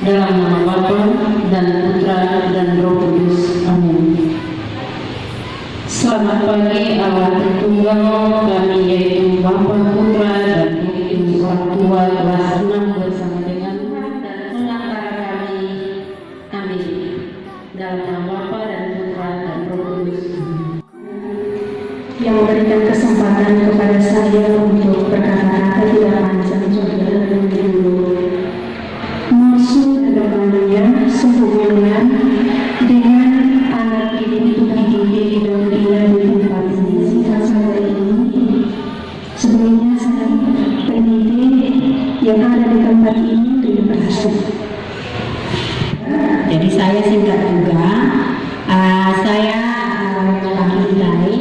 Dalam nama Bapa dan Putra dan Roh Kudus. Amin. Selamat pagi Allah Tritunggal kami, yaitu Bapa, Putra, dan Roh orang tua telah senang bersama dengan Tuhan dan mengantara kami. Amin. Dalam nama Bapa dan Putra dan Roh Kudus. Yang memberikan kesempatan kepada saya untuk berkata-kata tidak panjang juga lebih dulu. Maksud kedepannya sehubungan dengan anak ibu untuk dididik dan dia di tempat ini. Singkat saya ini, sebelumnya saya pendidik yang ada di tempat ini tidak berhasil. Jadi saya singkat juga, saya mencintai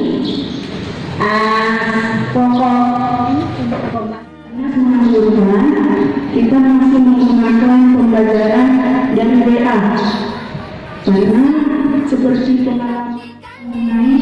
pokoknya kita masih menggunakan pembelajaran yang WA karena seperti pengalaman mengenai